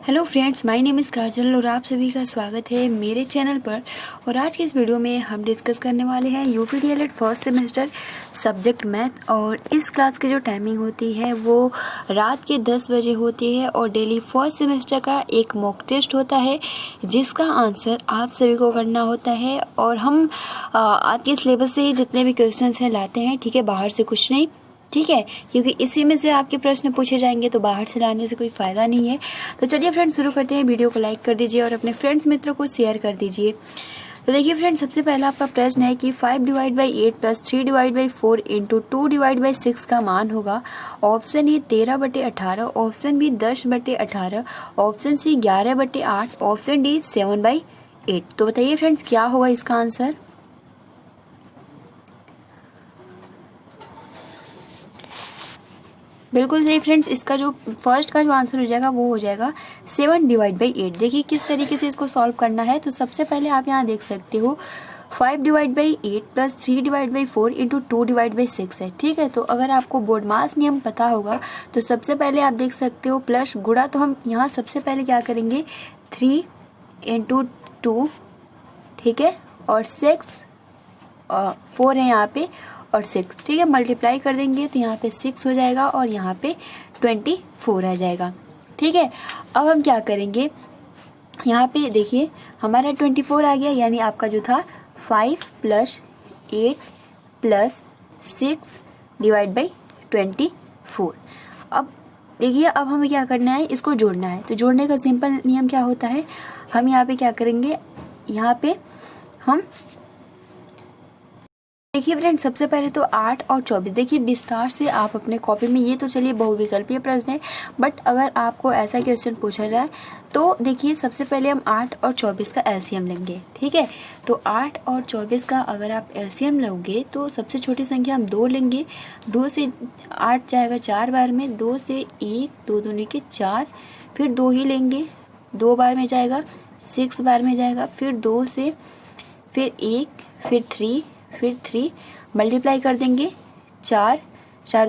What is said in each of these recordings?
Hello friends, my name is Kajal और आप सभी का स्वागत है मेरे चैनल पर। और आज के इस वीडियो में हम डिस्कस करने वाले हैं UP DElEd first semester subject math. और इस क्लास की जो टाइमिंग होती है वो रात के 10 बजे होती है और डेली फर्स्ट सेमेस्टर का एक मॉक टेस्ट होता है जिसका आंसर आप सभी को करना होता है। और हम आपके सिलेबस से जितने भी क्वेश्चन हैं लाते हैं, ठीक है, बाहर से कुछ नहीं, ठीक है, क्योंकि इसी में से आपके प्रश्न पूछे जाएंगे तो बाहर से लाने से कोई फ़ायदा नहीं है। तो चलिए फ्रेंड्स शुरू करते हैं। वीडियो को लाइक कर दीजिए और अपने फ्रेंड्स मित्रों को शेयर कर दीजिए। तो देखिए फ्रेंड्स, सबसे पहला आपका प्रश्न है कि 5/8 + 3/4 × 2/6 का मान होगा। Option A 13/18, option B 10/18, option C 11/8, option D 7/8। तो बताइए फ्रेंड्स क्या होगा इसका आंसर। बिल्कुल सही फ्रेंड्स, इसका जो फर्स्ट का जो आंसर हो जाएगा वो हो जाएगा 7/8। देखिए किस तरीके से इसको सॉल्व करना है। तो सबसे पहले आप यहाँ देख सकते हो 5/8 + 3/4 × 2/6 है, ठीक है। तो अगर आपको बोर्ड मास नियम पता होगा तो सबसे पहले आप देख सकते हो प्लस गुणा, तो हम यहाँ सबसे पहले क्या करेंगे 3 × 2, ठीक है, और 6 4 है यहाँ पे और 6, ठीक है, मल्टीप्लाई कर देंगे तो यहाँ पे 6 हो जाएगा और यहाँ पे 24 आ जाएगा, ठीक है। अब हम क्या करेंगे, यहाँ पे देखिए हमारा 24 आ गया, यानी आपका जो था 5 + 8 + 6/24। अब देखिए अब हमें क्या करना है, इसको जोड़ना है। तो जोड़ने का सिंपल नियम क्या होता है, हम यहाँ पे क्या करेंगे, यहाँ पे हम देखिए फ्रेंड्स सबसे पहले तो 8 और 24, देखिए विस्तार से आप अपने कॉपी में, ये तो चलिए बहुविकल्पीय प्रश्न है, बट अगर आपको ऐसा क्वेश्चन पूछा जाए तो देखिए सबसे पहले हम 8 और 24 का एलसीएम लेंगे, ठीक है। तो 8 और 24 का अगर आप एलसीएम लोगे तो सबसे छोटी संख्या हम 2 लेंगे। 2 से 8 जाएगा 4 बार में, 2 से 1, 2 दूनी के 4, फिर 2 ही लेंगे, 2 बार में जाएगा, 6 बार में जाएगा, फिर 2 से फिर 1, फिर 3, फिर 3 मल्टीप्लाई कर देंगे, 4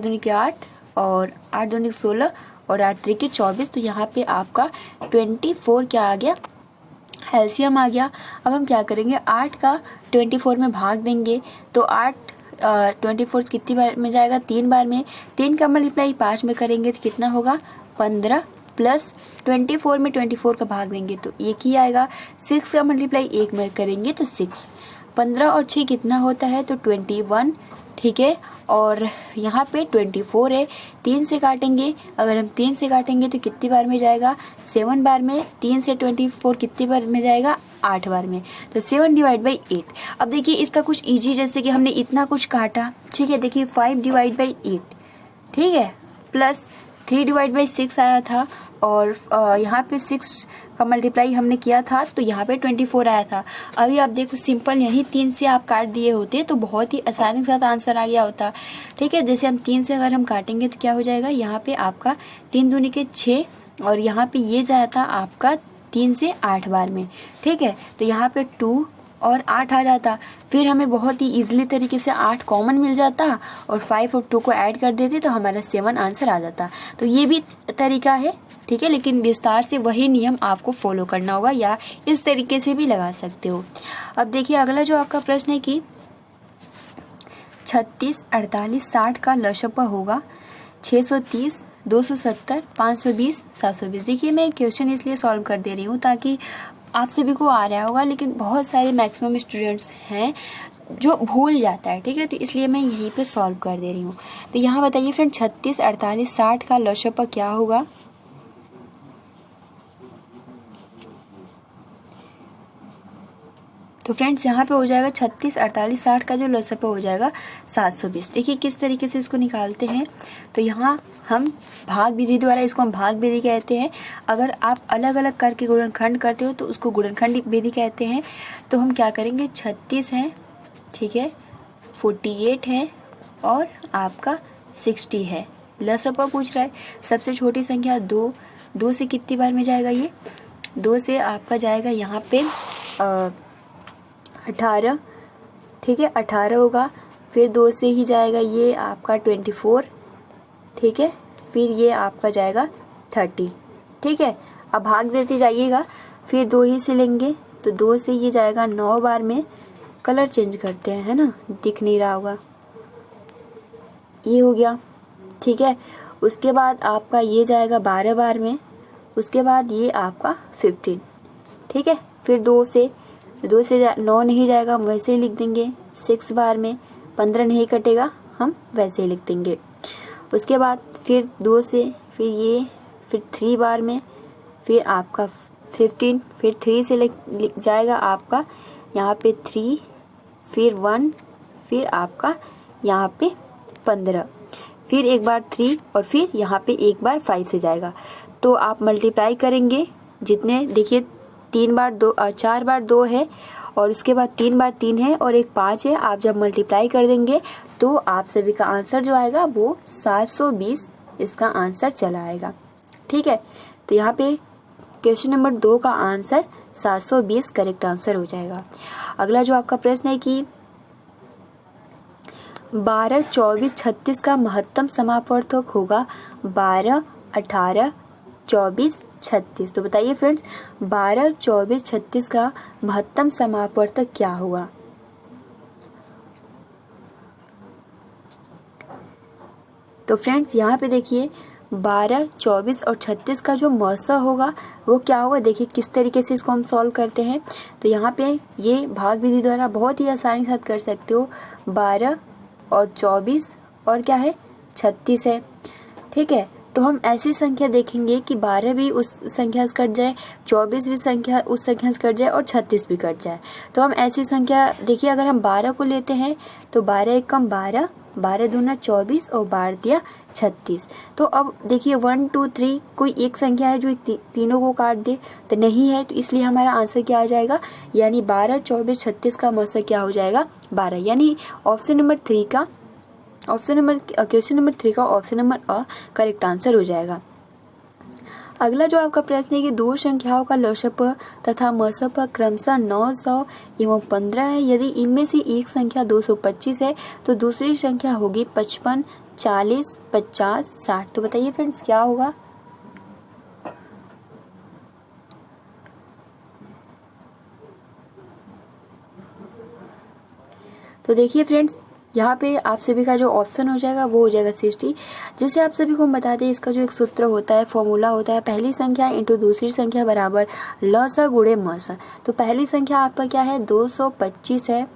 दूनी के 8 और 8 दूनी 16 और 8 3 के 24। तो यहाँ पे आपका 24 क्या आ गया, एलसीएम आ गया। अब हम क्या करेंगे, 8 का 24 में भाग देंगे तो 8 24 कितनी बार में जाएगा, 3 बार में। 3 का मल्टीप्लाई 5 में करेंगे तो कितना होगा 15, प्लस 24 में 24 का भाग देंगे तो 1 ही आएगा। 6 का मल्टीप्लाई 1 में करेंगे तो 6, 15 और 6 कितना होता है तो 21, ठीक है। और यहाँ पे 24 है, 3 से काटेंगे, अगर हम 3 से काटेंगे तो कितनी बार में जाएगा 7 बार में। 3 से 24 कितनी बार में जाएगा 8 बार में, तो 7/8। अब देखिए इसका कुछ इजी, जैसे कि हमने इतना कुछ काटा, ठीक है, देखिए 5/8, ठीक है, प्लस 3/6 आया था और यहाँ पे 6 का मल्टीप्लाई हमने किया था तो यहाँ पे 24 आया था। अभी आप देखो सिंपल यही 3 से आप काट दिए होते तो बहुत ही आसानी के साथ आंसर आ गया होता, ठीक है। जैसे हम 3 से अगर हम काटेंगे तो क्या हो जाएगा, यहाँ पे आपका 3 दूनी के 6 और यहाँ पे ये जाता आपका 3 से 8 बार में, ठीक है। तो यहाँ पे 2 और 8 आ जाता, फिर हमें बहुत ही इजीली तरीके से 8 कॉमन मिल जाता और 5 और 2 को ऐड कर देते तो हमारा 7 आंसर आ जाता। तो ये भी तरीका है, ठीक है, लेकिन विस्तार से वही नियम आपको फॉलो करना होगा या इस तरीके से भी लगा सकते हो। अब देखिए अगला जो आपका प्रश्न है कि 36, 48, 60 का लसप होगा 630, 270, 520, 720। देखिए मैं क्वेश्चन इसलिए सॉल्व कर दे रही हूँ ताकि आप सभी को आ रहा होगा, लेकिन बहुत सारे मैक्सिमम स्टूडेंट्स हैं जो भूल जाता है, ठीक है, तो इसलिए मैं यहीं पे सॉल्व कर दे रही हूँ। तो यहाँ बताइए फ्रेंड 36, 48, 60 का लसप क्या होगा। तो फ्रेंड्स यहाँ पे हो जाएगा 36, 48, 60 का जो लसप हो जाएगा 720। देखिए किस तरीके से इसको निकालते हैं। तो यहाँ हम भाग विधि द्वारा, इसको हम भाग विधि कहते हैं। अगर आप अलग अलग करके गुणनखंड करते हो तो उसको गुणनखंड विधि कहते हैं। तो हम क्या करेंगे, 36 है, ठीक है, 48 है और आपका 60 है। लसप पूछ रहा है, सबसे छोटी संख्या 2, 2 से कितनी बार में जाएगा, ये 2 से आपका जाएगा यहाँ पे 18, ठीक है, 18 होगा। फिर 2 से ही जाएगा ये आपका 24, ठीक है, फिर ये आपका जाएगा 30, ठीक है। अब भाग देते जाइएगा, फिर 2 ही से लेंगे तो 2 से ये जाएगा 9 बार में। कलर चेंज करते हैं, है ना, दिख नहीं रहा होगा, ये हो गया, ठीक है। उसके बाद आपका ये जाएगा 12 बार में, उसके बाद ये आपका 15, ठीक है। फिर 2 से 9 नहीं जाएगा, हम वैसे ही लिख देंगे 6 बार में। 15 नहीं कटेगा, हम वैसे ही लिख देंगे। उसके बाद फिर 2 से फिर 3 बार में, फिर आपका 15, फिर 3 से जाएगा आपका यहाँ पे 3, फिर 1, फिर आपका यहाँ पे 15, फिर एक बार 3 और फिर यहाँ पे एक बार 5 से जाएगा। तो आप मल्टीप्लाई करेंगे जितने, देखिए 4 बार 2 है और उसके बाद 3 बार 3 है और एक 5 है। आप जब मल्टीप्लाई कर देंगे तो आप सभी का आंसर जो आएगा वो 720 इसका आंसर चला आएगा, ठीक है। तो यहाँ पे क्वेश्चन नंबर 2 का आंसर 720 करेक्ट आंसर हो जाएगा। अगला जो आपका प्रश्न है कि 12, 24, 36 का महत्तम समापवर्तक होगा 12, 18, 24, 36। तो बताइए फ्रेंड्स, 12, 24, 36 का महत्तम समापवर्तक क्या होगा? तो फ्रेंड्स यहाँ पे देखिए 12, 24 और 36 का जो मौसा होगा वो क्या होगा। देखिए किस तरीके से इसको हम सॉल्व करते हैं। तो यहाँ पे ये भाग विधि द्वारा बहुत ही आसानी के साथ कर सकते हो। 12 और 24 और क्या है 36 है, ठीक है। तो हम ऐसी संख्या देखेंगे कि 12 भी उस संख्या से कट जाए, 24 भी संख्या उस संख्या से कट जाए और 36 भी कट जाए। तो हम ऐसी संख्या देखिए, अगर हम 12 को लेते हैं तो 12 एकम 12, 12 दूना 24 और 12 दिया 36। तो अब देखिए 1, 2, 3 कोई एक संख्या है जो तीनों को काट दे, तो नहीं है। तो इसलिए हमारा आंसर क्या आ जाएगा, यानी 12, 24, 36 का आंसर क्या हो जाएगा 12, यानी क्वेश्चन नंबर 3 का option number a correct answer हो जाएगा। अगला जो आपका प्रश्न है कि दो संख्याओं का लसप तथा मसप क्रमशः 900 एवं 15 है। यदि इनमें से एक संख्या 225 है तो दूसरी संख्या होगी 55, 40, 50, 60। तो बताइए फ्रेंड्स क्या होगा। तो देखिए फ्रेंड्स, यहाँ पे आप सभी का जो ऑप्शन हो जाएगा वो हो जाएगा 60। जैसे आप सभी को हम बता दें, इसका जो एक सूत्र होता है, फॉर्मूला होता है, पहली संख्या इंटू दूसरी संख्या बराबर लसा गुणे मसा। तो पहली संख्या आपका क्या है 225 है,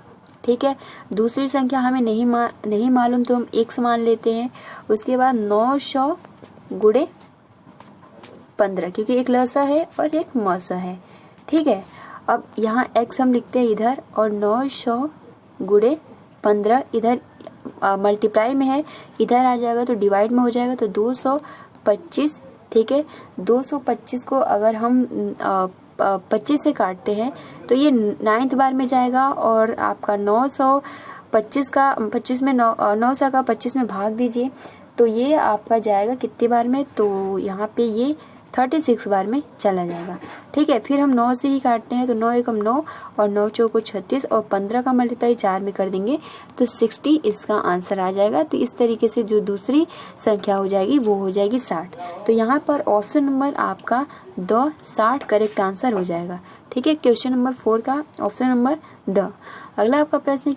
ठीक है। दूसरी संख्या हमें नहीं मालूम तो हम x मान लेते हैं। उसके बाद 900 गुणे 15, क्योंकि एक लसा है और एक मसा है, ठीक है। अब यहाँ x हम लिखते हैं इधर और 900 गुणे 15 इधर मल्टीप्लाई में है, इधर आ जाएगा तो डिवाइड में हो जाएगा। तो 225, ठीक है। 225 को अगर हम 25 से काटते हैं तो ये 9th बार में जाएगा और आपका 925 का 25 में 900 का 25 में भाग दीजिए तो ये आपका जाएगा कितनी बार में, तो यहाँ पे ये 36 बार में चला जाएगा, ठीक है। फिर हम 9 से ही काटते हैं तो 9 एकम 9 और 9 चौको 36 और 15 का मल्टीप्लाई 4 में कर देंगे तो 60 इसका आंसर आ जाएगा। तो इस तरीके से जो दूसरी संख्या हो जाएगी वो हो जाएगी 60। तो यहाँ पर ऑप्शन नंबर आपका 60 करेक्ट आंसर हो जाएगा, ठीक है। क्वेश्चन नंबर 4 का ऑप्शन नंबर द। अगला आपका प्रश्न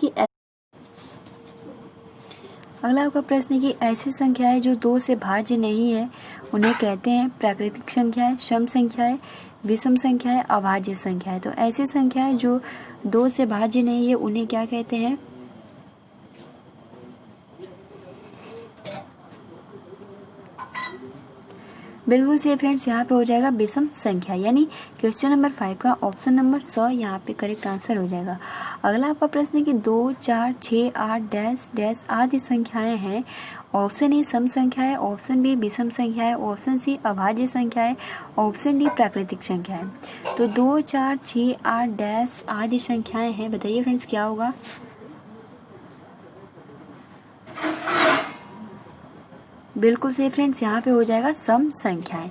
है कि ऐसी संख्याएं जो 2 से भाज्य नहीं है उन्हें कहते हैं प्राकृतिक संख्याएं, सम संख्याएं, विषम संख्याएं, अभाज्य संख्याएं। तो ऐसी संख्याएं जो 2 से भाज्य नहीं है उन्हें क्या कहते हैं। बिल्कुल सही फ्रेंड्स, यहाँ पे हो जाएगा विषम संख्या, यानी क्वेश्चन नंबर 5 का ऑप्शन नंबर 100 यहाँ पे करेक्ट आंसर हो जाएगा। अगला आपका प्रश्न है कि 2, 4, 6, 8 डैश डैश आदि संख्याएं हैं। ऑप्शन ए सम संख्या है, ऑप्शन बी विषम संख्या है, ऑप्शन सी अभाज्य संख्या है, ऑप्शन डी प्राकृतिक संख्या है। तो 2, 4, 6, 8 डैश आदि संख्याएं हैं, बताइए फ्रेंड्स क्या होगा। बिल्कुल सही फ्रेंड्स, यहाँ पे हो जाएगा सम संख्याएं।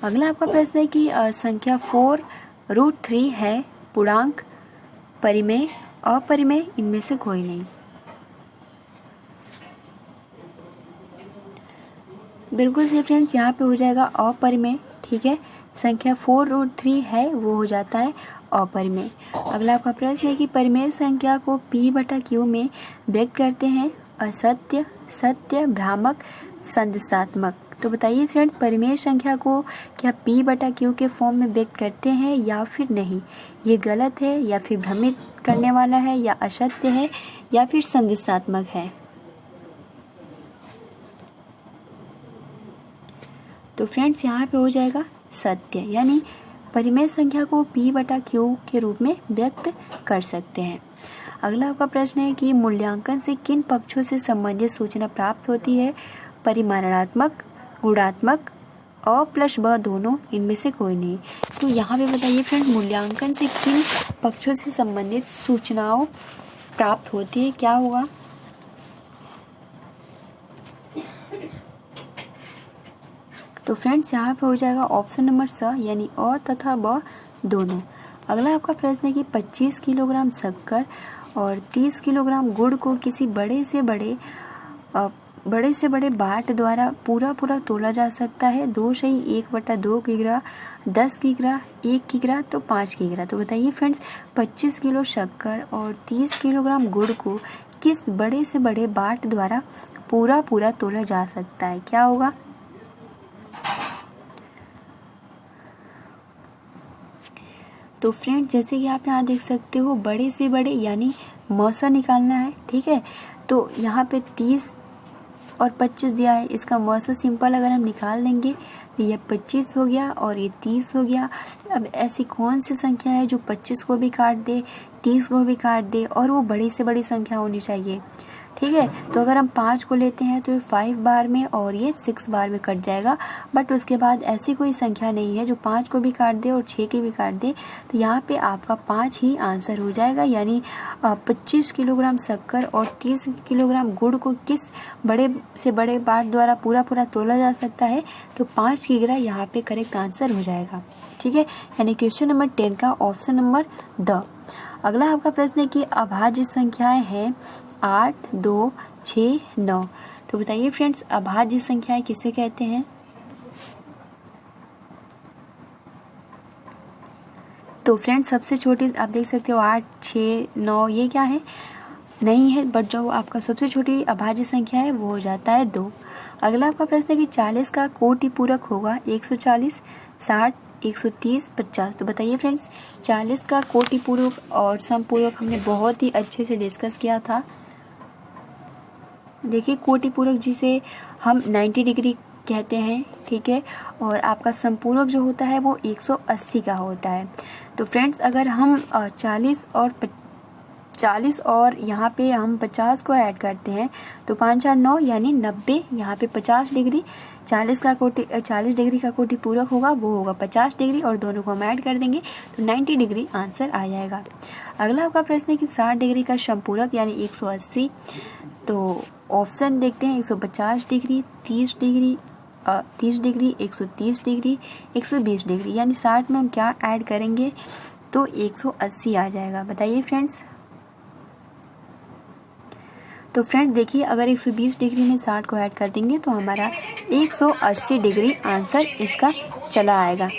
अगला आपका प्रश्न है कि संख्या 4√3 है पूर्णांक, परिमेय, अपरिमेय, इनमें से कोई नहीं। बिल्कुल सही फ्रेंड्स, यहाँ पे हो जाएगा अपरिमेय, ठीक है। संख्या 4√3 है वो हो जाता है अपरिमेय। अगला आपका प्रश्न है कि परिमेय संख्या को p/q में व्यक्त करते हैं असत्य, सत्य, भ्रामक, संदेशात्मक। तो बताइए फ्रेंड्स, परिमेय संख्या को क्या p/q के फॉर्म में व्यक्त करते हैं या फिर नहीं? ये गलत है या फिर भ्रमित करने वाला है या असत्य है या फिर संदेशात्मक है? तो फ्रेंड्स यहाँ पे हो जाएगा सत्य, यानी परिमेय संख्या को p/q के रूप में व्यक्त कर सकते हैं। अगला आपका प्रश्न है कि मूल्यांकन से किन पक्षों से संबंधित सूचना प्राप्त होती है? परिमाणात्मक, गुणात्मक, अ+ब दोनों, इनमें से कोई नहीं। तो यहाँ पे बताइए फ्रेंड, मूल्यांकन से किन पक्षों से संबंधित सूचनाओं प्राप्त होती है, क्या होगा? तो फ्रेंड्स यहाँ पे हो जाएगा ऑप्शन नंबर स, यानी अ तथा ब दोनों। अगला आपका प्रश्न है कि 25 किलोग्राम शक्कर और 30 किलोग्राम गुड़ को किसी बड़े से बड़े बाट द्वारा पूरा तोला जा सकता है। 2/1/2 किग्रा, 10 किग्रा, 1 किग्रा, तो 5 किग्रा। तो बताइए फ्रेंड्स, 25 किलो शक्कर और 30 किलोग्राम गुड़ को किस बड़े से बड़े बाट द्वारा पूरा तोला जा सकता है, क्या होगा? तो फ्रेंड्स, जैसे कि आप यहाँ देख सकते हो, बड़े से बड़े यानी मौसा निकालना है, ठीक है। तो यहाँ पे 30 और 25 दिया है, इसका मौसा सिंपल अगर हम निकाल देंगे तो ये 25 हो गया और ये 30 हो गया। अब ऐसी कौन सी संख्या है जो 25 को भी काट दे, 30 को भी काट दे और वो बड़ी से बड़ी संख्या होनी चाहिए, ठीक है। तो अगर हम 5 को लेते हैं तो ये 5 बार में और ये 6 बार में कट जाएगा। बट उसके बाद ऐसी कोई संख्या नहीं है जो 5 को भी काट दे और 6 के भी काट दे। तो यहाँ पे आपका 5 ही आंसर हो जाएगा, यानी 25 किलोग्राम शक्कर और 30 किलोग्राम गुड़ को किस बड़े से बड़े बाट द्वारा पूरा तोला जा सकता है? तो 5 किग्रा यहाँ पे करेक्ट आंसर हो जाएगा, ठीक है। यानी क्वेश्चन नंबर 10 का ऑप्शन नंबर द। अगला आपका प्रश्न है कि अभाज्य संख्याएं हैं 8, 2, 6, 9। तो बताइए फ्रेंड्स, अभाज्य संख्याएं किसे कहते हैं? तो फ्रेंड्स, सबसे छोटी आप देख सकते हो 8, 6, 9, ये क्या है? नहीं है, बट जो आपका सबसे छोटी अभाज्य संख्या है वो हो जाता है 2। अगला आपका प्रश्न है कि 40 का कोटि पूरक होगा 140, 60, 130, 50। तो बताइए फ्रेंड्स, 40 का कोटि पूरक और समपूरक हमने बहुत ही अच्छे से डिस्कस किया था। देखिए, कोटि पूरक जिसे हम 90 डिग्री कहते हैं, ठीक है, और आपका समपूरक जो होता है वो 180 का होता है। तो फ्रेंड्स, अगर हम 40 और यहाँ पे हम 50 को ऐड करते हैं तो 5 4 9 यानी 90, यहाँ पे 50 डिग्री, 40 डिग्री का कोटि पूरक होगा वो होगा 50 डिग्री और दोनों को हम ऐड कर देंगे तो 90 डिग्री आंसर आ जाएगा। अगला आपका प्रश्न है कि 60 डिग्री का समपूरक यानी 180। तो ऑप्शन देखते हैं, 150 डिग्री, 30 डिग्री, 130 डिग्री, 120 डिग्री, यानी 60 में हम क्या ऐड करेंगे तो 180 आ जाएगा। बताइए फ्रेंड्स। तो फ्रेंड्स देखिए, अगर 120 डिग्री में 60 को ऐड कर देंगे तो हमारा 180 डिग्री आंसर इसका चला आएगा।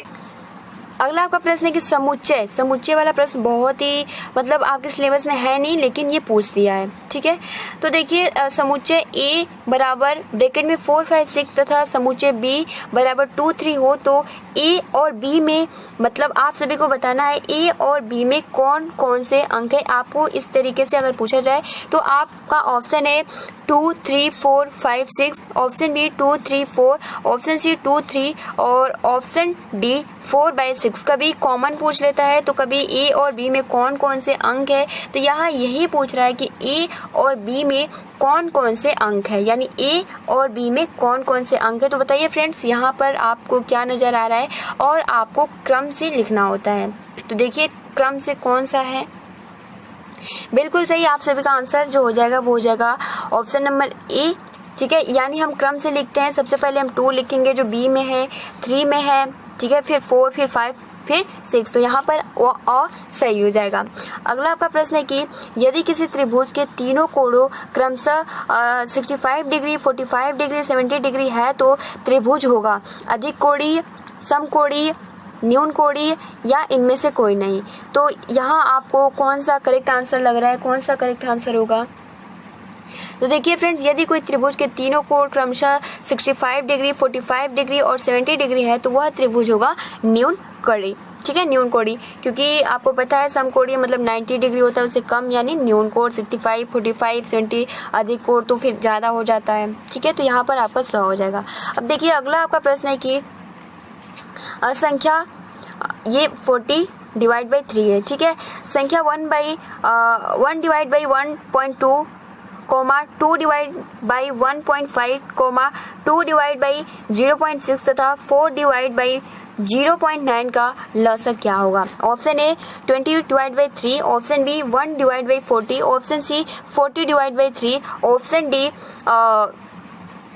अगला आपका प्रश्न है कि समुच्चय वाला प्रश्न बहुत ही मतलब आपके सिलेबस में है नहीं, लेकिन ये पूछ दिया है, ठीक है। तो देखिए, समुच्चय A बराबर ब्रैकेट में 4 5 6 तथा समुच्चय B बराबर 2 3 हो तो A और B में मतलब आप सभी को बताना है A और B में कौन कौन से अंक है। आपको इस तरीके से अगर पूछा जाए तो आपका ऑप्शन है 2 3 4 5 6, ऑप्शन बी 2 3 4, ऑप्शन सी 2 3 और ऑप्शन डी 4/6। कभी कॉमन पूछ लेता है तो कभी ए और बी में कौन कौन से अंक है। तो यहाँ यही पूछ रहा है कि ए और बी में कौन कौन से अंक है, यानी ए और बी में कौन कौन से अंक है। तो बताइए फ्रेंड्स, यहाँ पर आपको क्या नजर आ रहा है और आपको क्रम से लिखना होता है। तो देखिए क्रम से कौन सा है, बिल्कुल सही, आप सभी का आंसर जो हो जाएगा वो हो जाएगा ऑप्शन नंबर ए, ठीक है। यानी हम क्रम से लिखते हैं, सबसे पहले हम 2 लिखेंगे जो बी में है, 3 में है, ठीक है, फिर 4, फिर 5, फिर 6। तो यहाँ पर और सही हो जाएगा। अगला आपका प्रश्न है कि यदि किसी त्रिभुज के तीनों कोणों क्रमशः 65 डिग्री, 45 डिग्री, 70 डिग्री है तो त्रिभुज होगा अधिक कोणीय, समकोणीय, न्यून कोणीय या इनमें से कोई नहीं। तो यहाँ आपको कौन सा करेक्ट आंसर लग रहा है, कौन सा करेक्ट आंसर होगा? तो देखिए फ्रेंड्स, यदि कोई त्रिभुज के तीनों कोण क्रमशः 65 डिग्री, 45 डिग्री और 70 डिग्री है तो वह त्रिभुज होगा न्यून कोणीय। ठीक है, न्यून कोणीय, क्योंकि आपको पता है समकोणीय मतलब 90 डिग्री होता है, उससे कम यानी न्यून कोण 65, 45, 70 अधिक कोण तो फिर ज्यादा हो जाता है। ठीक है, तो यहाँ पर आपका 100 हो जाएगा। अब देखिए अगला आपका प्रश्न है कि संख्या ये 40 डिवाइड बाई 3 है। ठीक है, संख्या 1 divide by 1.2 2 divide by 1.5 2 divide by 0.6 तथा 4 डिवाइड बाई 0.9 का लसागु क्या होगा? Option A 20 divide by 3, option B 1 divide by 40, option C 40 divide by 3, option D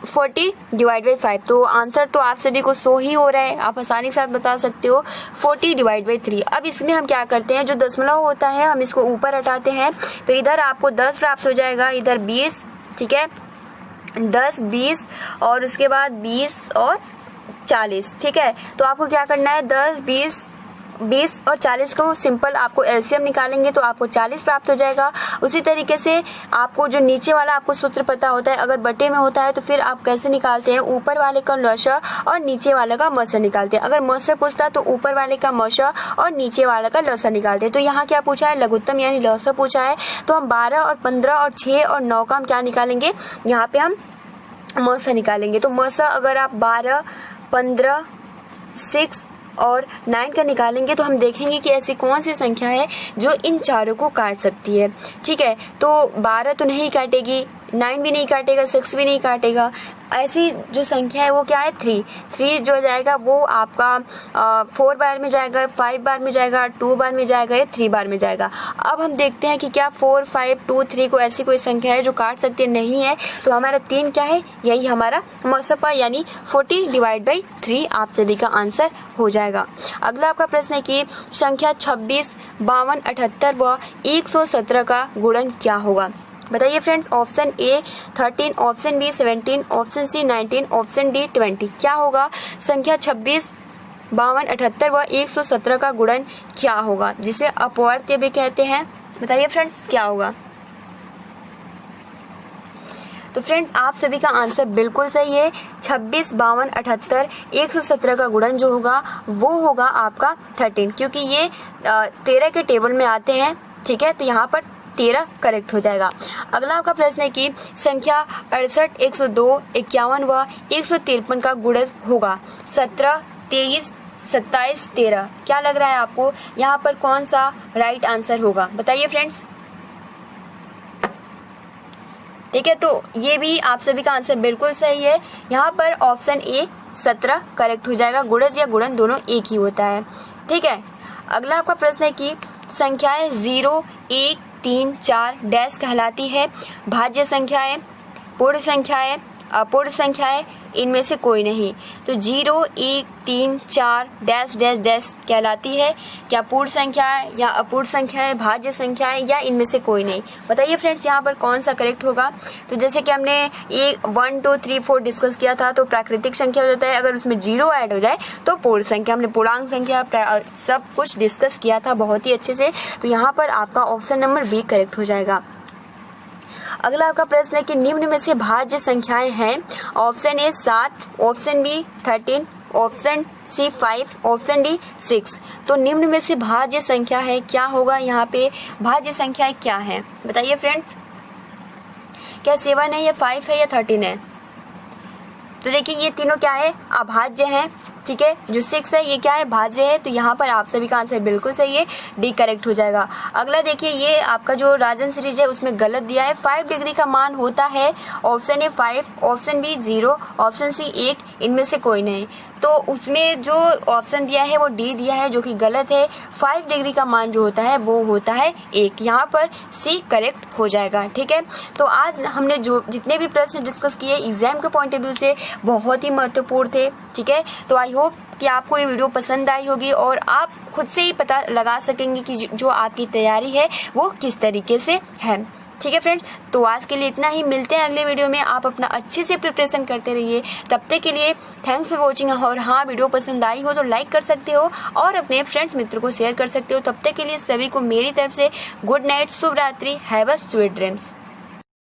40 divide by 5। तो आंसर तो आप सभी को 100 ही हो रहा है, आप आसानी के साथ बता सकते हो 40 डिवाइड बाई 3। अब इसमें हम क्या करते हैं, जो दशमलव होता है हम इसको ऊपर हटाते हैं, तो इधर आपको 10 प्राप्त हो जाएगा, इधर 20। ठीक है, 10, 20 और उसके बाद 20 और 40। ठीक है, तो आपको क्या करना है, 10, 20 और 40 को सिंपल आपको एलसीएम निकालेंगे तो आपको 40 प्राप्त हो जाएगा। उसी तरीके से आपको जो नीचे वाला आपको सूत्र पता होता है, अगर बटे में होता है तो फिर आप कैसे निकालते हैं, ऊपर वाले का लसागु और नीचे वाले का मसा निकालते हैं। अगर मसा पूछता है तो ऊपर वाले का मसा और नीचे वाले का लसागु निकालते हैं। तो यहाँ क्या पूछा है, लघुत्तम यानी लसागु पूछा है, तो हम 12 और 15 और 6 और 9 का हम क्या निकालेंगे, यहाँ पे हम मसा निकालेंगे। तो मसा अगर आप 12, 15, 6 और 9 का निकालेंगे तो हम देखेंगे कि ऐसी कौन सी संख्या है जो इन चारों को काट सकती है। ठीक है, तो 12 तो नहीं काटेगी, 9 भी नहीं काटेगा, 6 भी नहीं काटेगा। ऐसी जो संख्या है वो क्या है, 3 जो जाएगा वो आपका 4 बार में जाएगा, 5 बार में जाएगा, 2 बार में जाएगा या 3 बार में जाएगा। अब हम देखते हैं कि क्या 4, 5, 2, 3 को ऐसी कोई संख्या है जो काट सकती है, नहीं है। तो हमारा 3 क्या है, यही हमारा मौसफा यानी 40 डिवाइड बाई 3 आप सभी का आंसर हो जाएगा। अगला आपका प्रश्न है कि संख्या 26, 52, 78 व 117 का गुणन क्या होगा? बताइए friends, option A 13, option B 17, option C 19, option D 20। क्या होगा संख्या 26, 52, 78 व 117 का गुणन क्या होगा, जिसे अपवर्त्य भी कहते हैं? बताइए फ्रेंड्स क्या होगा? तो फ्रेंड्स आप सभी का आंसर बिल्कुल सही है। 26, 52, 78, 117 का गुणन जो होगा वो होगा आपका 13, क्योंकि ये 13 के टेबल में आते हैं। ठीक है, तो यहाँ पर 13 करेक्ट हो जाएगा। अगला आपका प्रश्न है कि संख्या 68, 102, 51 व 153 का गुणज होगा 17, 23, 27, 13। क्या लग रहा है आपको, यहाँ पर कौन सा राइट आंसर होगा? बताइए फ्रेंड्स। ठीक है, तो ये भी आप सभी का आंसर बिल्कुल सही है। यहाँ पर ऑप्शन ए 17 करेक्ट हो जाएगा। गुणज या गुणन दोनों एक ही होता है। ठीक है, अगला आपका प्रश्न है कि संख्याएं 0, 1, 3, 4 डैश कहलाती है भाज्य संख्याएं, पूर्ण संख्याएं, अपूर्ण संख्याएं, इनमें से कोई नहीं। तो 0, 1, 3, 4 डैश डैश डैश कहलाती है क्या पूर्ण संख्याएं या अपूर्ण संख्याएं, भाज्य संख्याएं या इनमें से कोई नहीं? बताइए फ्रेंड्स यहाँ पर कौन सा करेक्ट होगा? तो जैसे कि हमने 1, 2, 3, 4 डिस्कस किया था, तो प्राकृतिक संख्या हो जाता है, अगर उसमें 0 ऐड हो जाए तो पूर्ण संख्या। हमने पूर्णांक संख्या सब कुछ डिस्कस किया था बहुत ही अच्छे से। तो यहाँ पर आपका ऑप्शन नंबर बी करेक्ट हो जाएगा। अगला आपका प्रश्न है कि निम्न में से भाज्य संख्याएं हैं। Option A 7, option B 13, option C 5, option D 6। तो निम्न में से भाज्य संख्या है क्या होगा? यहाँ पे भाज्य संख्याएं क्या है बताइए फ्रेंड्स। क्या 7 है या 5 है या 13 है? तो देखिए ये तीनों क्या है, अभाज्य हैं। ठीक है, जो 6 है ये क्या है, भाज्य है। तो यहाँ पर आप सभी का आंसर बिल्कुल सही है, डी करेक्ट हो जाएगा। अगला देखिए ये आपका जो राजन सीरीज है उसमें गलत दिया है। 5 डिग्री का मान होता है option A 5, option B 0, option C 1, इनमें से कोई नहीं। तो उसमें जो ऑप्शन दिया है वो डी दिया है जो कि गलत है। 5 डिग्री का मान जो होता है वो होता है 1। यहाँ पर सी करेक्ट हो जाएगा। ठीक है, तो आज हमने जो जितने भी प्रश्न डिस्कस किए एग्जाम के पॉइंट ऑफ व्यू से बहुत ही महत्वपूर्ण थे। ठीक है, तो आई होप कि आपको ये वीडियो पसंद आई होगी और आप खुद से ही पता लगा सकेंगे कि जो आपकी तैयारी है वो किस तरीके से है। ठीक है फ्रेंड्स, तो आज के लिए इतना ही। मिलते हैं अगले वीडियो में। आप अपना अच्छे से प्रिपरेशन करते रहिए। तब तक के लिए थैंक्स फॉर वॉचिंग। और हाँ, वीडियो पसंद आई हो तो लाइक कर सकते हो और अपने फ्रेंड्स मित्र को शेयर कर सकते हो। तब तक के लिए सभी को मेरी तरफ से गुड नाइट, शुभ रात्रि, हैव अ स्वीट ड्रीम्स।